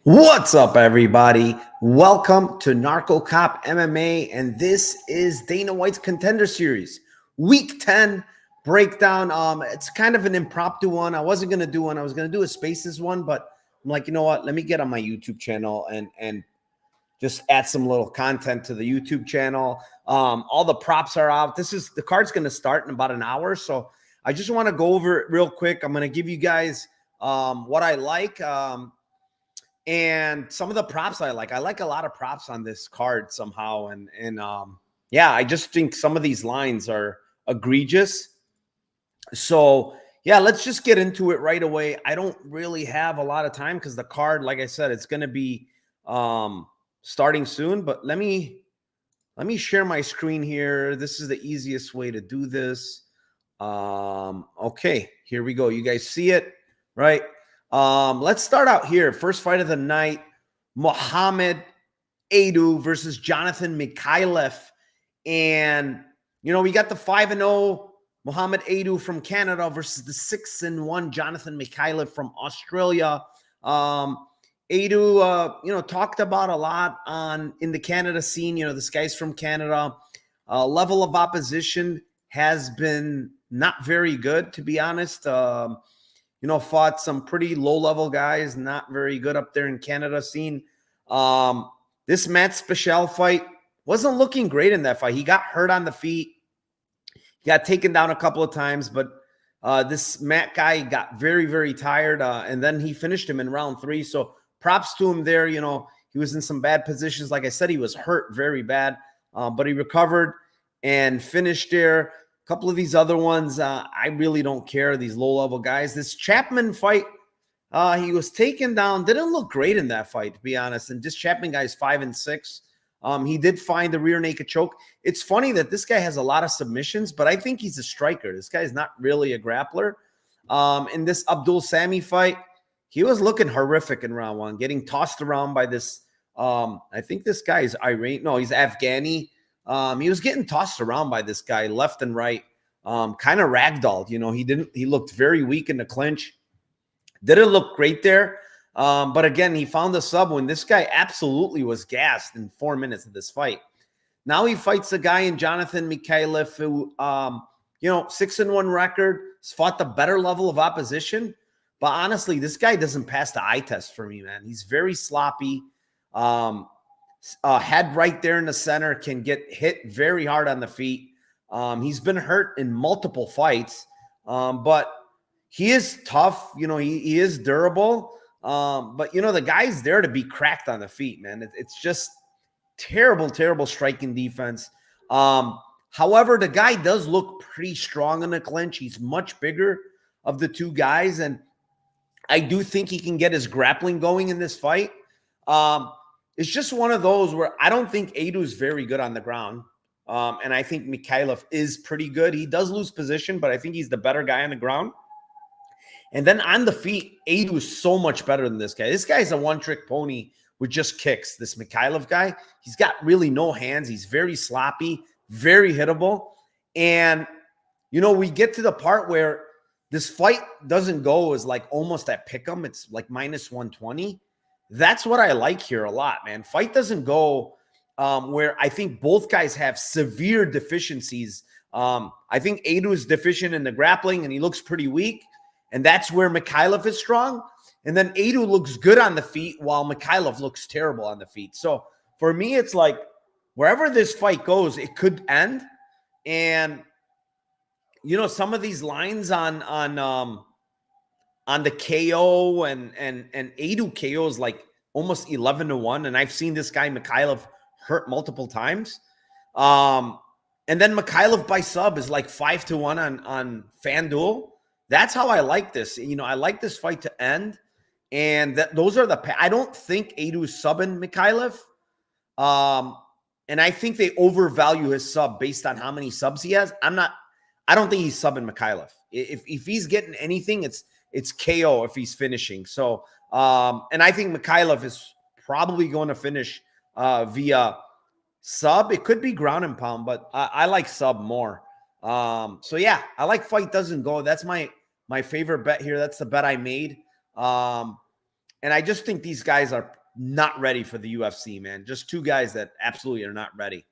What's up, everybody? Welcome to Narco Cop MMA, and this is Dana White's Contender Series, Week 10 breakdown. It's kind of an impromptu one. I wasn't gonna do one. I was gonna do a Spaces one, but I'm like, you know what? Let me get on my YouTube channel and just add some little content to the YouTube channel. All the props are out. The card's gonna start in about an hour, so I just want to go over it real quick. I'm gonna give you guys what I like. And some of the props I like a lot of props on this card somehow. Yeah, I just think some of these lines are egregious. So yeah, let's just get into it right away. I don't really have a lot of time because the card, like I said, it's going to be starting soon, but let me share my screen here. This is the easiest way to do this. Okay, here we go. You guys see it, right? Let's start out here. First fight of the night, Mohamed Adu versus Jonathan Mikhailov. And, you know, we got the 5-0 Mohamed Adu from Canada versus the 6-1 Jonathan Mikhailov from Australia. Adu, talked about a lot in the Canada scene. You know, this guy's from Canada. Level of opposition has been not very good, to be honest. Fought some pretty low-level guys, not very good up there in Canada scene. This Matt Special fight wasn't looking great in that fight. He got hurt on the feet. He got taken down a couple of times, but this Matt guy got very, very tired, and then he finished him in round 3. So props to him there. You know, he was in some bad positions. Like I said, he was hurt very bad, but he recovered and finished there. A couple of these other ones, I really don't care, these low-level guys. This Chapman fight, he was taken down. Didn't look great in that fight, to be honest. And this Chapman guy is 5-6. He did find the rear naked choke. It's funny that this guy has a lot of submissions, but I think he's a striker. This guy is not really a grappler. In this Abdul Sami fight, he was looking horrific in round 1, getting tossed around by this. I think this guy is Iranian. No, he's Afghani. He was getting tossed around by this guy left and right, kind of ragdolled. You know, he looked very weak in the clinch. Didn't look great there. But again, he found the sub when this guy absolutely was gassed in 4 minutes of this fight. Now he fights a guy in Jonathan Mikhailov who, 6-1 record, has fought the better level of opposition. But honestly, this guy doesn't pass the eye test for me, man. He's very sloppy. Head right there in the center, can get hit very hard on the feet. He's been hurt in multiple fights, but he is tough. You know, he is durable. But, the guy's there to be cracked on the feet, man. It's just terrible, terrible striking defense. However, the guy does look pretty strong in the clinch. He's much bigger of the two guys, and I do think he can get his grappling going in this fight. It's just one of those where I don't think Adu is very good on the ground. And I think Mikhailov is pretty good. He does lose position, but I think he's the better guy on the ground. And then on the feet, Adu is so much better than this guy. This guy's a one-trick pony with just kicks. This Mikhailov guy, he's got really no hands. He's very sloppy, very hittable. And, we get to the part where this fight doesn't go as like almost at pick'em. It's like -120. That's what I like here a lot, man. Fight doesn't go where I think both guys have severe deficiencies. I think Adu is deficient in the grappling, and he looks pretty weak. And that's where Mikhailov is strong. And then Adu looks good on the feet while Mikhailov looks terrible on the feet. So for me, it's like wherever this fight goes, it could end. And, some of these lines on the KO and Adu KO is like almost 11-1. And I've seen this guy Mikhailov hurt multiple times. And then Mikhailov by sub is like 5-1 on FanDuel. That's how I like this. I like this fight to end. And those are I don't think Adu is subbing Mikhailov. And I think they overvalue his sub based on how many subs he has. I don't think he's subbing Mikhailov. If he's getting anything, it's KO if he's finishing. So, and I think Mikhailov is probably going to finish via sub. It could be ground and pound, but I like sub more. So yeah, I like fight doesn't go. That's my favorite bet here. That's the bet I made. And I just think these guys are not ready for the UFC, man. Just two guys that absolutely are not ready.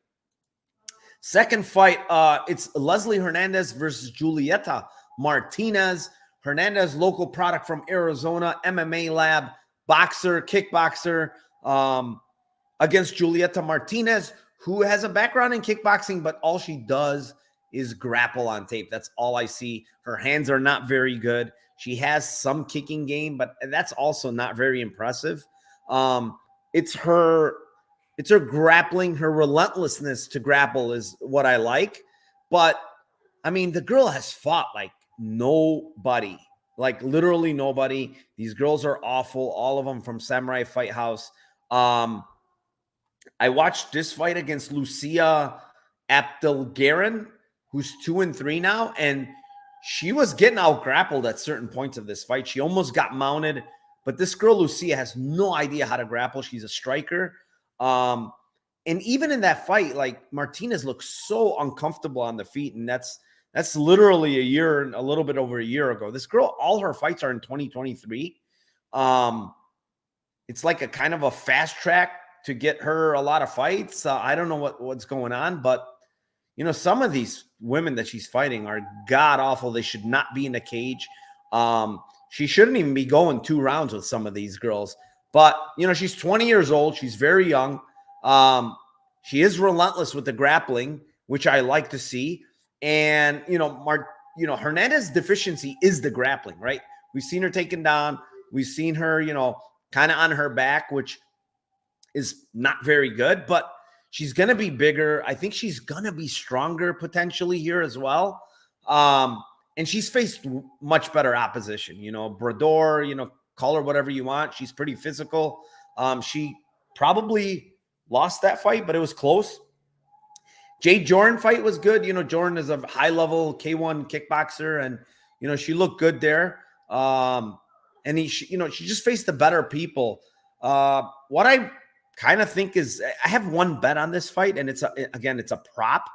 Second fight, it's Leslie Hernandez versus Julieta Martinez. Hernandez, local product from Arizona, MMA lab, boxer, kickboxer, against Julieta Martinez, who has a background in kickboxing, but all she does is grapple on tape. That's all I see. Her hands are not very good. She has some kicking game, but that's also not very impressive. It's her grappling, her relentlessness to grapple is what I like. But I mean, the girl has fought like nobody, like literally nobody. These girls are awful. All of them from Samurai Fight House. I watched this fight against Lucia Abdelgaran, who's 2-3 now, and she was getting out grappled at certain points of this fight. She almost got mounted, but this girl Lucia has no idea how to grapple. She's a striker. And even in that fight, like Martinez looks so uncomfortable on the feet, and that's literally a little bit over a year ago. This girl, all her fights are in 2023. It's like a kind of a fast track to get her a lot of fights. I don't know what's going on, but you know, some of these women that she's fighting are god awful. They should not be in a cage. She shouldn't even be going 2 rounds with some of these girls. But you know, she's 20 years old. She's very young. She is relentless with the grappling, which I like to see. And you know, Hernandez's deficiency is the grappling, right? We've seen her taken down. We've seen her, you know, kind of on her back, which is not very good, but she's going to be bigger. I think she's going to be stronger potentially here as well. And she's faced much better opposition, you know, Brador, you know, call her whatever you want. She's pretty physical. She probably lost that fight, but it was close. Jade Jordan fight was good. You know, Jordan is a high level K1 kickboxer, and, you know, she looked good there. And she just faced the better people. What I kind of think is, I have one bet on this fight, and it's a prop.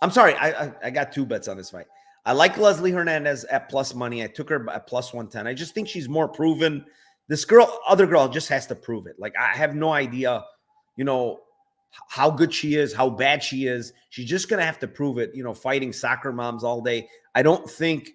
I'm sorry, I got 2 bets on this fight. I like Leslie Hernandez at plus money. I took her at plus 110. I just think she's more proven. This other girl just has to prove it. Like, I have no idea, you know, how good she is, how bad she is. She's just gonna have to prove it, you know, fighting soccer moms all day. I don't think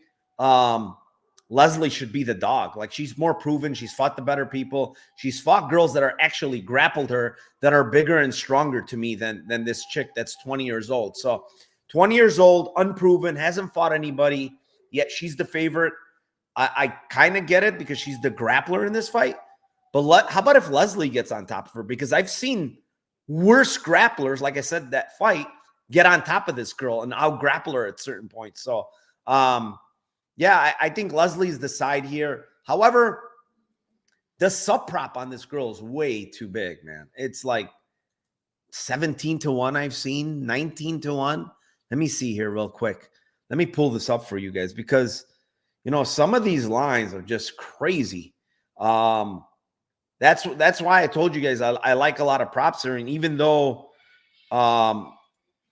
Leslie should be the dog. Like, she's more proven. She's fought the better people. She's fought girls that are actually grappled her, that are bigger and stronger to me than this chick that's 20 years old. So 20 years old, unproven, hasn't fought anybody, yet she's the favorite. I kind of get it because she's the grappler in this fight. But how about if Leslie gets on top of her? Because I've seen worse grapplers, like I said, that fight, get on top of this girl and out-grapple her at certain points. So, yeah, I think Leslie's the side here. However, the sub prop on this girl is way too big, man. It's like 17-1 I've seen, 19-1. Let me see here real quick. Let me pull this up for you guys because, you know, some of these lines are just crazy. That's why I told you guys I like a lot of props here. And even though, hold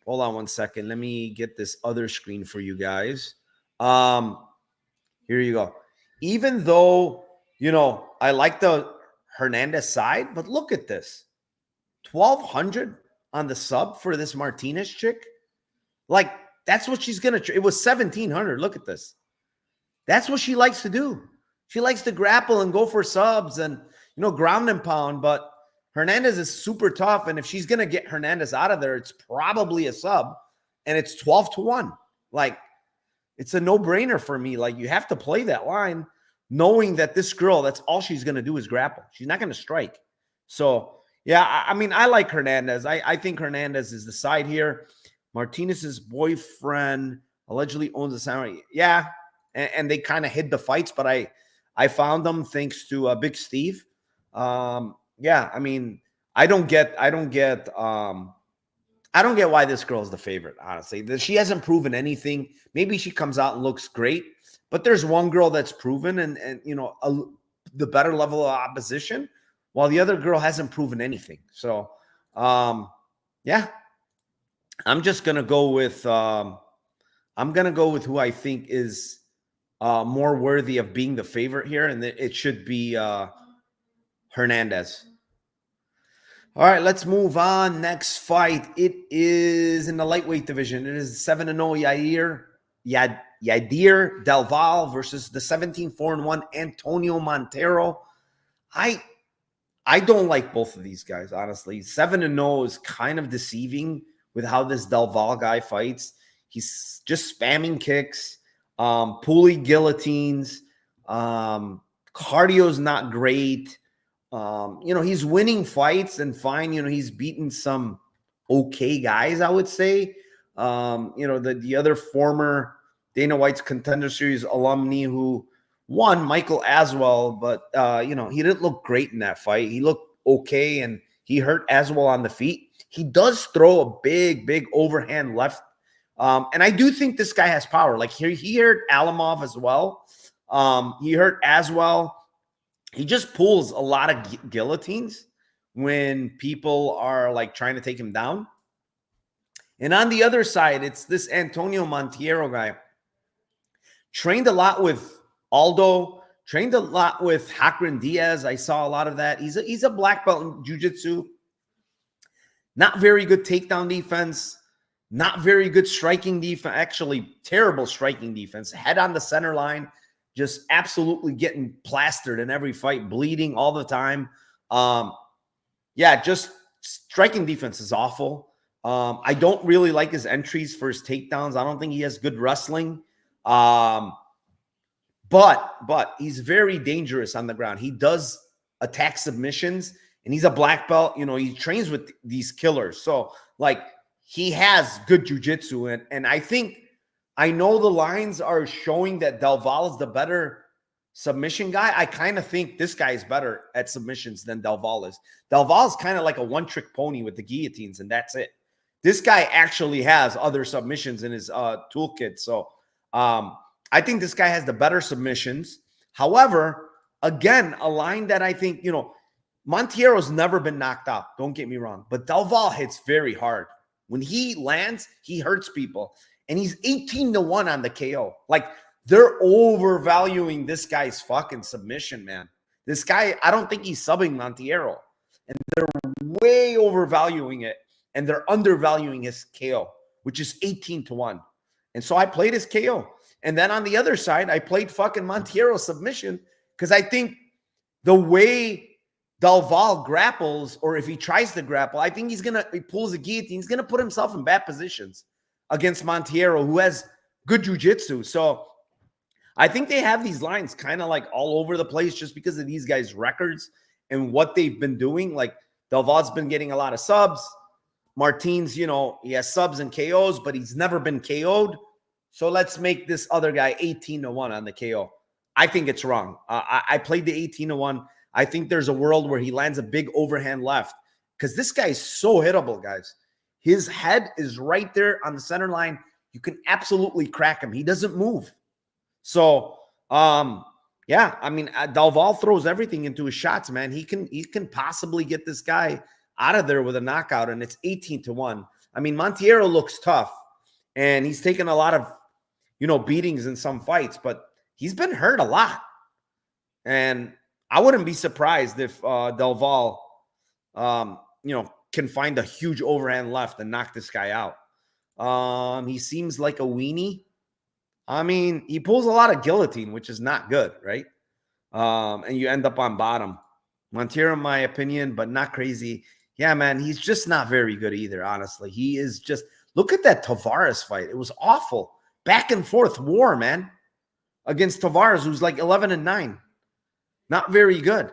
on one second. Let me get this other screen for you guys. Here you go. Even though, you know, I like the Hernandez side, but look at this. 1,200 on the sub for this Martinez chick. Like, that's what she's going to, it was 1,700. Look at this. That's what she likes to do. She likes to grapple and go for subs and, you know, ground and pound, but Hernandez is super tough. And if she's going to get Hernandez out of there, it's probably a sub, and it's 12-1. Like, it's a no-brainer for me. Like, you have to play that line knowing that this girl, that's all she's going to do is grapple. She's not going to strike. So, yeah, I mean, I like Hernandez. I think Hernandez is the side here. Martinez's boyfriend allegedly owns a samurai. Yeah, and they kind of hid the fights, but I found them thanks to Big Steve. Yeah, I mean, I don't get why this girl is the favorite, honestly. She hasn't proven anything. Maybe she comes out and looks great, but there's one girl that's proven and you know, the better level of opposition, while the other girl hasn't proven anything. So, yeah, I'm just going to go with who I think is more worthy of being the favorite here, and it should be Hernandez. All right, let's move on. Next fight. It is in the lightweight division. It is 7-0 Yair DelVal versus the 17-4-1 Antonio Montero. I don't like both of these guys, honestly. 7-0 is kind of deceiving with how this DelVal guy fights. He's just spamming kicks, pulley guillotines. Cardio's not great. He's winning fights and fine. He's beaten some okay guys, I would say. The other former Dana White's Contender Series alumni who won, Michael Aswell, but, he didn't look great in that fight. He looked okay, and he hurt Aswell on the feet. He does throw a big overhand left. And I do think this guy has power. Like he hurt Alamov as well. He hurt Aswell. He just pulls a lot of guillotines when people are like trying to take him down. And on the other side, it's this Antonio Montero guy. Trained a lot with Aldo, trained a lot with Hakran Diaz. I saw a lot of that. He's a black belt in jiu-jitsu. Not very good takedown defense. Not very good striking defense. Actually, terrible striking defense. Head on the center line. Just absolutely getting plastered in every fight, bleeding all the time. Just striking defense is awful. I don't really like his entries for his takedowns. I don't think he has good wrestling. But he's very dangerous on the ground. He does attack submissions, and he's a black belt. He trains with these killers. So, he has good jiu-jitsu, and I know the lines are showing that DelVal is the better submission guy. I kind of think this guy is better at submissions than DelVal is. DelVal is kind of like a one-trick pony with the guillotines, and that's it. This guy actually has other submissions in his toolkit. So I think this guy has the better submissions. However, again, a line that I think, Montero's never been knocked out. Don't get me wrong. But DelVal hits very hard. When he lands, he hurts people. And he's 18-1 on the KO. They're overvaluing this guy's fucking submission, man. This guy, I don't think he's subbing Montero. And they're way overvaluing it. And they're undervaluing his KO, which is 18-1. And so I played his KO. And then on the other side, I played fucking Montero submission because I think the way DelVal grapples, or if he tries to grapple, I think he pulls a guillotine. He's going to put himself in bad positions against Montero, who has good jiu-jitsu. So I think they have these lines kind of all over the place just because of these guys' records and what they've been doing. DelVal's been getting a lot of subs. Martins, he has subs and KOs, but he's never been KO'd. So let's make this other guy 18-1 on the KO. I think it's wrong. I played the 18-1. I think there's a world where he lands a big overhand left because this guy is so hittable, guys. His head is right there on the center line. You can absolutely crack him. He doesn't move. So, DelVal throws everything into his shots, man. He can possibly get this guy out of there with a knockout, and it's 18-1. Montero looks tough, and he's taken a lot of, beatings in some fights, but he's been hurt a lot. And I wouldn't be surprised if DelVal, can find a huge overhand left and knock this guy out. He seems like a weenie. He pulls a lot of guillotine, which is not good, right? And you end up on bottom. Montero, in my opinion, but not crazy. Yeah, man, he's just not very good either, honestly. He is just – look at that Tavares fight. It was awful. Back and forth war, man, against Tavares, who's 11-9. Not very good.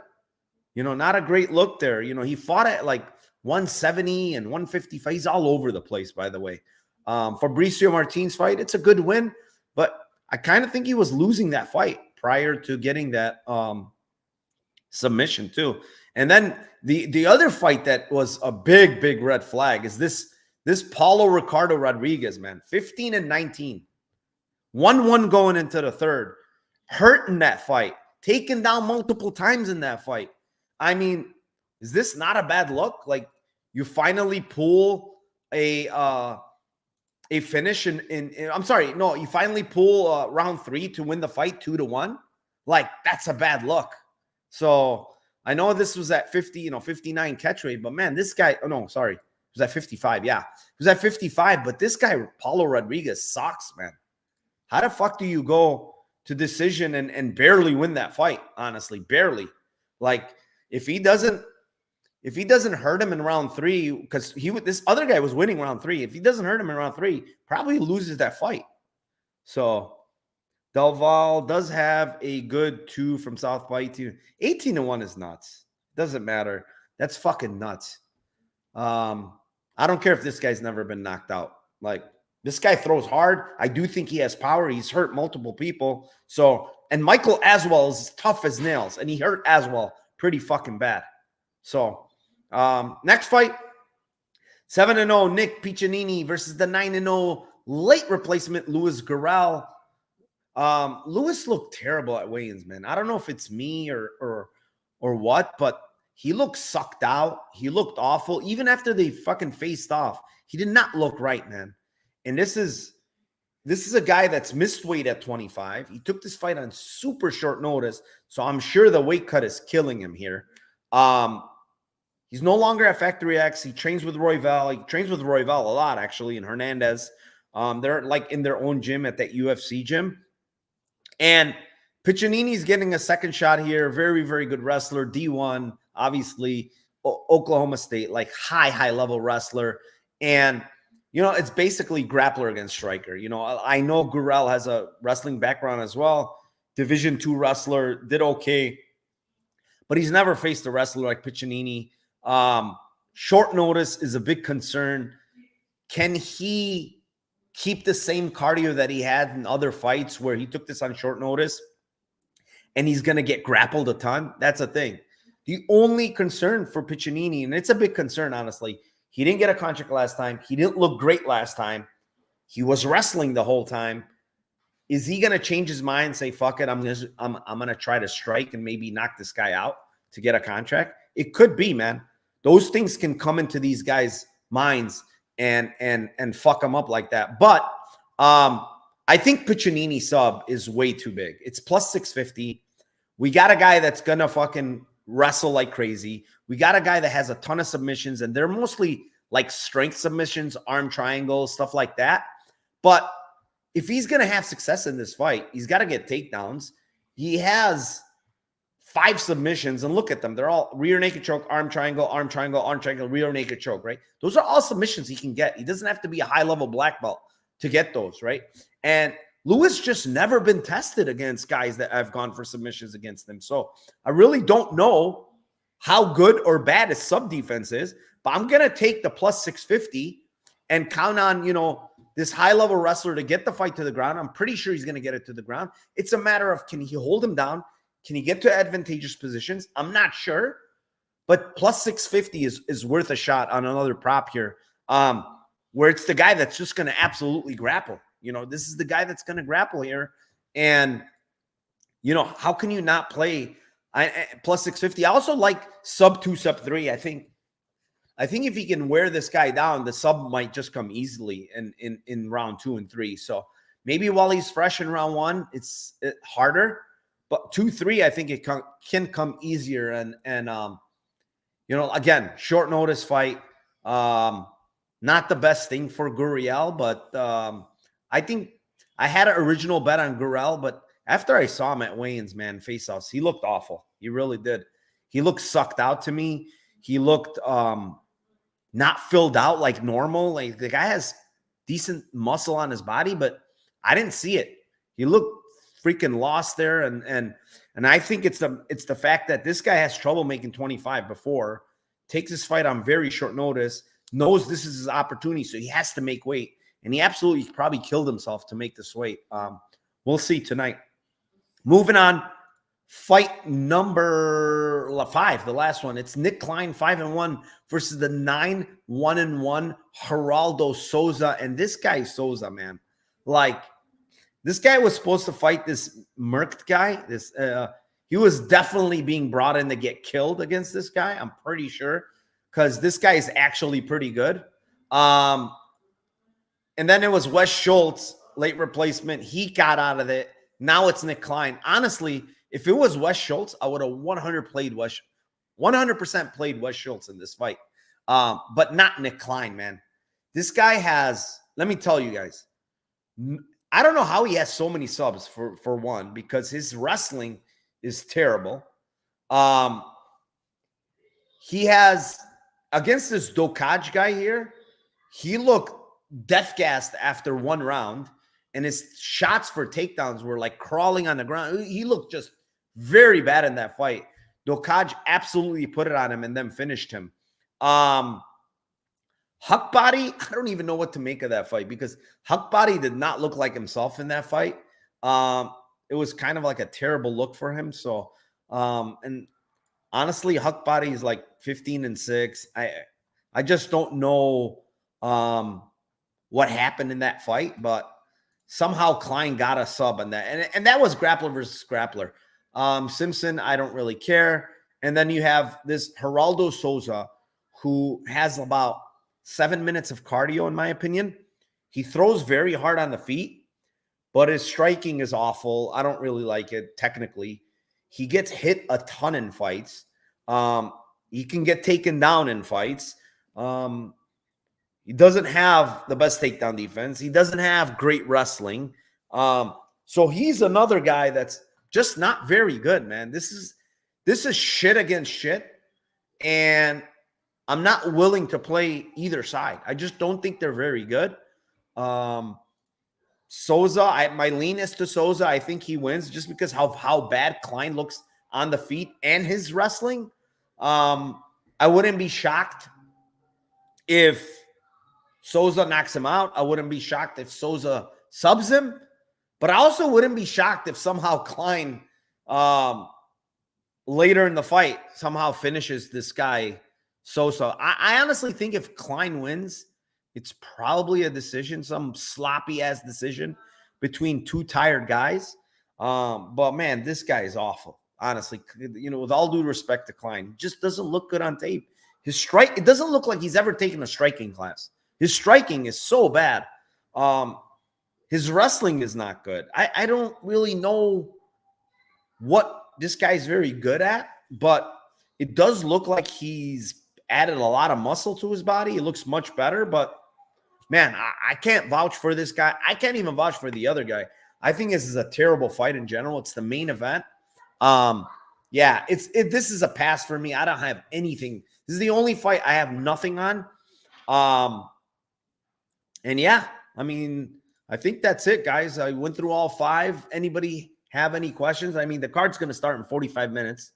Not a great look there. He fought at 170 and 155. He's all over the place, by the way. Fabricio Martin's fight, it's a good win, but I kind of think he was losing that fight prior to getting that submission too. And then the other fight that was a big red flag is this Paulo Ricardo Rodriguez, man. 15-19. 1-1 going into the third. Hurt in that fight. Taken down multiple times in that fight. Is this not a bad look? You finally pull a a finish I'm sorry, no, you finally pull round 3 to win the fight 2-1. Like, that's a bad look. So I know this was at 50, 59 catch rate, but man, this guy, oh no, sorry. It was at 55. Yeah. It was at 55, but this guy, Paulo Rodriguez, sucks, man. How the fuck do you go to decision and barely win that fight? Honestly, barely. Like, if he doesn't hurt him in round 3, because this other guy was winning round 3. If he doesn't hurt him in round 3, probably loses that fight. So DelVal does have a good 2 from South by 18-1 is nuts. Doesn't matter. That's fucking nuts. I don't care if this guy's never been knocked out. Like, this guy throws hard. I do think he has power. He's hurt multiple people. So, and Michael Aswell is tough as nails, and he hurt Aswell pretty fucking bad. So, next fight, 7-0 Nick Piccinini versus the 9-0 late replacement Louis Gerell. Louis looked terrible at weigh-ins, man. I don't know if it's me or what, but he looked sucked out. He looked awful. Even after they fucking faced off, he did not look right, man. And this is a guy that's missed weight at 25. He took this fight on super short notice, so I'm sure the weight cut is killing him here. He's no longer at Factory X. He trains with Royval. He trains with Royval a lot, actually, and Hernandez. They're like in their own gym at that UFC gym. And Piccinini's getting a second shot here. Very, very good wrestler. D1, obviously, Oklahoma State, like high level wrestler. And, it's basically grappler against striker. I know Gerell has a wrestling background as well. Division II wrestler, did okay. But he's never faced a wrestler like Piccinini. Short notice is a big concern. Can he keep the same cardio that he had in other fights where he took this on short notice and he's going to get grappled a ton? That's a thing. The only concern for Piccinini, and it's a big concern, honestly, he didn't get a contract last time. He didn't look great last time. He was wrestling the whole time. Is he going to change his mind and say, fuck it, I'm going to try to strike and maybe knock this guy out to get a contract? It could be, man. Those things can come into these guys' minds and fuck them up like that. But I think Piccinini sub is way too big. It's plus 650. We got a guy that's going to fucking wrestle like crazy. We got a guy that has a ton of submissions, and they're mostly like strength submissions, arm triangles, stuff like that. But if he's going to have success in this fight, he's got to get takedowns. He has 5 submissions, and look at them. They're all rear naked choke, arm triangle, arm triangle, arm triangle, rear naked choke, right? Those are all submissions he can get. He doesn't have to be a high-level black belt to get those, right? And Louis just never been tested against guys that have gone for submissions against them. So I really don't know how good or bad his sub defense is, but I'm going to take the plus 650 and count on, this high-level wrestler to get the fight to the ground. I'm pretty sure he's going to get it to the ground. It's a matter of, can he hold him down? Can he get to advantageous positions? I'm not sure, but plus 650 is worth a shot on another prop here, where it's the guy that's just going to absolutely grapple. This is the guy that's going to grapple here. And, how can you not play plus 650? I also like sub 2, sub 3. I think if he can wear this guy down, the sub might just come easily in round 2 and 3. So maybe while he's fresh in round 1, it's harder. But 2, 3, I think it can come easier. And again, short notice fight. Not the best thing for Gerell, but I think I had an original bet on Gerell, but after I saw him at weigh-ins, man, face-offs, he looked awful. He really did. He looked sucked out to me. He looked not filled out like normal. Like, the guy has decent muscle on his body, but I didn't see it. He looked freaking lost there, and I think it's the fact that this guy has trouble making 25 before, takes his fight on very short notice, knows this is his opportunity, so he has to make weight, and he absolutely probably killed himself to make this weight. We'll see tonight. Moving on, fight number 5, the last one. It's Nick Klein, 5-1 versus the 9-1-1 Geraldo Soza, and this guy Soza, man, like, this guy was supposed to fight this Mercked guy. He was definitely being brought in to get killed against this guy. I'm pretty sure, because this guy is actually pretty good. And then it was Wes Schultz, late replacement. He got out of it. Now it's Nick Klein. Honestly, if it was Wes Schultz, I would have 100% played Wes Schultz in this fight. But not Nick Klein, man. This guy has, let me tell you guys, I don't know how he has so many subs for one, because his wrestling is terrible. He has, against this Dokaj guy here, he looked death-gassed after one round, and his shots for takedowns were like crawling on the ground. He looked just very bad in that fight. Dokaj absolutely put it on him and then finished him. Huckbody, I don't even know what to make of that fight, because Huckbody did not look like himself in that fight. It was kind of like a terrible look for him. So, and honestly, Huckbody is like 15-6. I just don't know what happened in that fight, but somehow Klein got a sub on that. And that was grappler versus grappler. Simpson, I don't really care. And then you have this Geraldo Soza, who has about 7 minutes of cardio, in my opinion. He throws very hard on the feet, but his striking is awful. I don't really like it technically. He gets hit a ton in fights. He can get taken down in fights. He doesn't have the best takedown defense. He doesn't have great wrestling. So he's another guy that's just not very good, man. This is shit against shit. And I'm not willing to play either side. I just don't think they're very good. Soza, my lean is to Soza. I think he wins just because how bad Klein looks on the feet and his wrestling. I wouldn't be shocked if Soza knocks him out. I wouldn't be shocked if Soza subs him. But I also wouldn't be shocked if somehow Klein later in the fight somehow finishes this guy Soza. I honestly think if Klein wins, it's probably a decision, some sloppy-ass decision between two tired guys. But, man, this guy is awful, honestly. You know, with all due respect to Klein, he just doesn't look good on tape. His strike, it doesn't look like he's ever taken a striking class. His striking is so bad. His wrestling is not good. I don't really know what this guy's very good at, but it does look like he's added a lot of muscle to his body. It looks much better, but man, I can't vouch for this guy. I can't even vouch for the other guy. I think this is a terrible fight in general. It's the main event. Yeah, this is a pass for me. I don't have anything. This is the only fight I have nothing on. And yeah, I mean, I think that's it, guys. I went through all five. Anybody have any questions? I mean, the card's going to start in 45 minutes.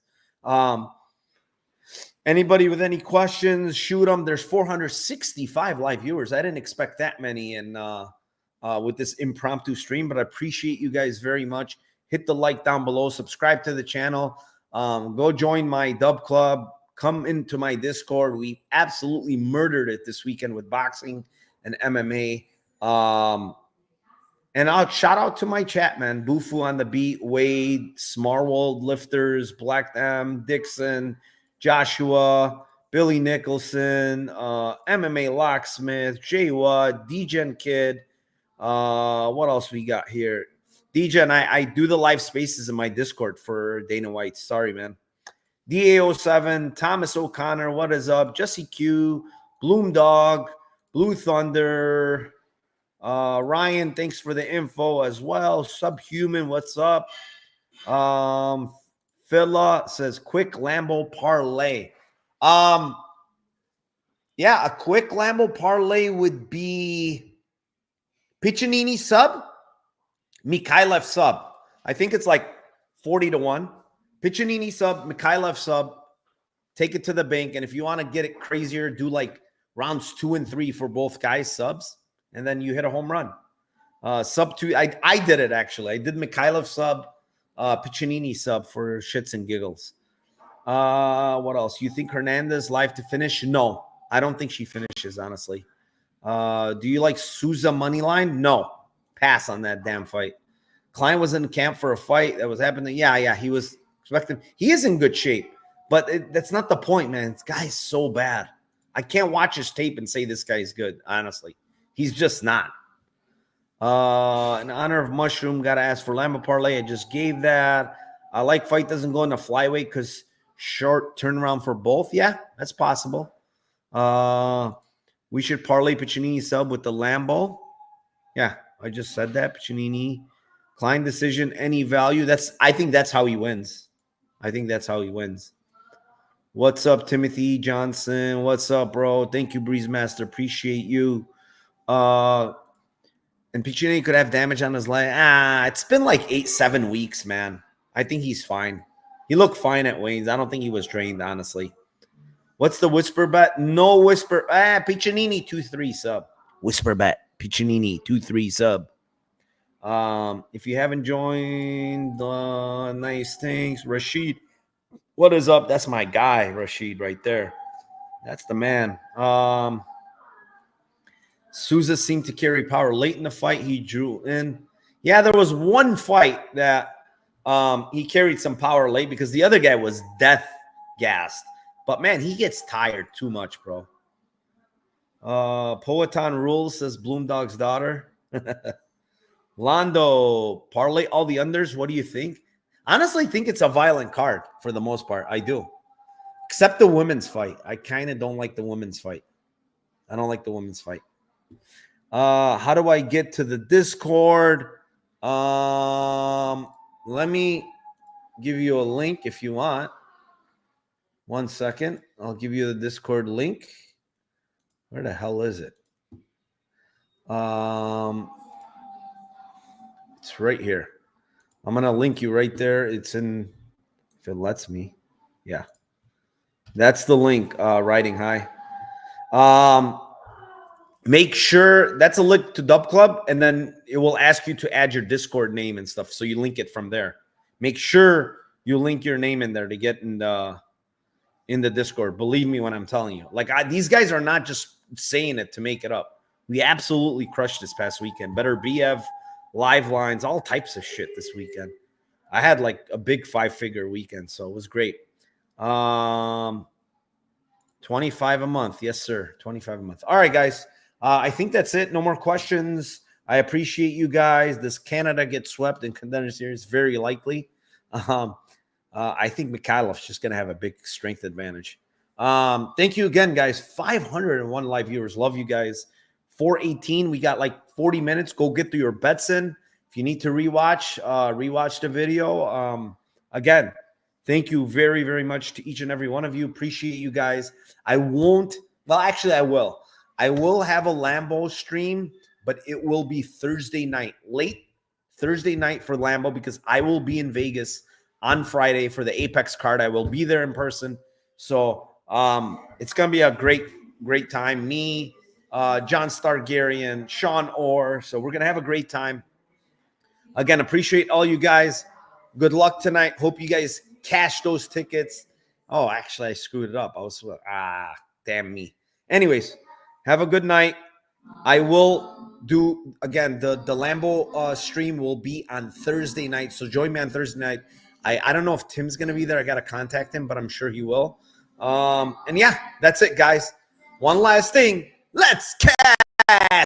Anybody with any questions, shoot them. There's 465 live viewers. I didn't expect that many with this impromptu stream, but I appreciate you guys very much. Hit the like down below. Subscribe to the channel. Go join my Dub Club. Come into my Discord. We absolutely murdered it this weekend with boxing and MMA. And I'll shout out to my chat, man. Bufu on the beat, Wade, Smarwold Lifters, Black M, Dixon, Joshua, Billy Mikkelson, MMA Locksmith, J Watt, Degen Kid. What else we got here? Degen, I do the live spaces in my Discord for Dana White. Sorry, man. DA07, Thomas O'Connor, what is up? Jesse Q, Bloom Dog, Blue Thunder, Ryan, thanks for the info as well. Subhuman, what's up? Phila says quick Lambo parlay. Yeah, a quick Lambo parlay would be Piccinini sub, Mikhailov sub. I think it's like 40-1. Piccinini sub, Mikhailov sub. Take it to the bank, and if you want to get it crazier, do like rounds 2 and 3 for both guys subs, and then you hit a home run. Sub 2, I did it actually. I did Mikhailov sub, Piccinini sub for shits and giggles. What else? You think Hernandez live to finish? No, I don't think she finishes, honestly. Do you like Souza money line? No, pass on that damn fight. Klein was in camp for a fight that was happening. Yeah, he was expecting. He is in good shape, but that's not the point, man. This guy's so bad. I can't watch his tape and say this guy's good, honestly. He's just not. In honor of Mushroom, got to ask for Lambo Parlay. I just gave that. I like fight doesn't go into flyweight because short turnaround for both. Yeah, that's possible. We should parlay Piccinini sub with the Lambo. Yeah, I just said that. Piccinini, Klein decision, any value. I think that's how he wins. I think that's how he wins. What's up, Timothy Johnson? What's up, bro? Thank you, Breeze Master. Appreciate you. And Piccinini could have damage on his leg. It's been like 7 weeks, man. I think he's fine. He looked fine at Wayne's. I don't think he was drained, honestly. What's the whisper bet? No whisper. Piccinini 2-3 sub. Whisper bet. Piccinini 2-3 sub. If you haven't joined, nice things. Rashid, what is up? That's my guy, Rashid, right there. That's the man. Soza seemed to carry power late in the fight. He drew in. Yeah, there was one fight that he carried some power late because the other guy was death gassed. But, man, he gets tired too much, bro. Poetan rules, says Bloomdog's daughter. Londo, parlay all the unders. What do you think? Honestly, think it's a violent card for the most part. I do. Except the women's fight. I kind of don't like the women's fight. I don't like the women's fight. How do I get to the Discord? Let me give you a link if you want. 1 second. I'll give you the Discord link. Where the hell is it? It's right here. I'm going to link you right there. It's in, if it lets me. Yeah. That's the link, Riding High. Make sure that's a link to Dub Club, and then it will ask you to add your Discord name and stuff. So you link it from there. Make sure you link your name in there to get in the Discord. Believe me when I'm telling you. Like these guys are not just saying it to make it up. We absolutely crushed this past weekend. Better BF, live lines, all types of shit this weekend. I had like a big 5-figure weekend, so it was great. 25 a month. Yes, sir. 25 a month. All right, guys. I think that's it. No more questions. I appreciate you guys. This Canada gets swept in Contender Series, very likely. I think Mikhailov's just going to have a big strength advantage. Thank you again, guys. 501 live viewers. Love you guys. 418. We got like 40 minutes. Go get through your bets in. If you need to rewatch the video. Again, thank you very, very much to each and every one of you. Appreciate you guys. I will. I will have a Lambo stream, but it will be Thursday night, late Thursday night for Lambo, because I will be in Vegas on Friday for the Apex card. I will be there in person. So it's going to be a great, great time. Me, John Stargarian, Sean Orr. So we're going to have a great time. Again, appreciate all you guys. Good luck tonight. Hope you guys cash those tickets. Oh, actually, I screwed it up. Damn me. Anyways, have a good night. I will do, again, the Lambo stream will be on Thursday night. So join me on Thursday night. I don't know if Tim's going to be there. I got to contact him, but I'm sure he will. And yeah, that's it, guys. One last thing. Let's cash.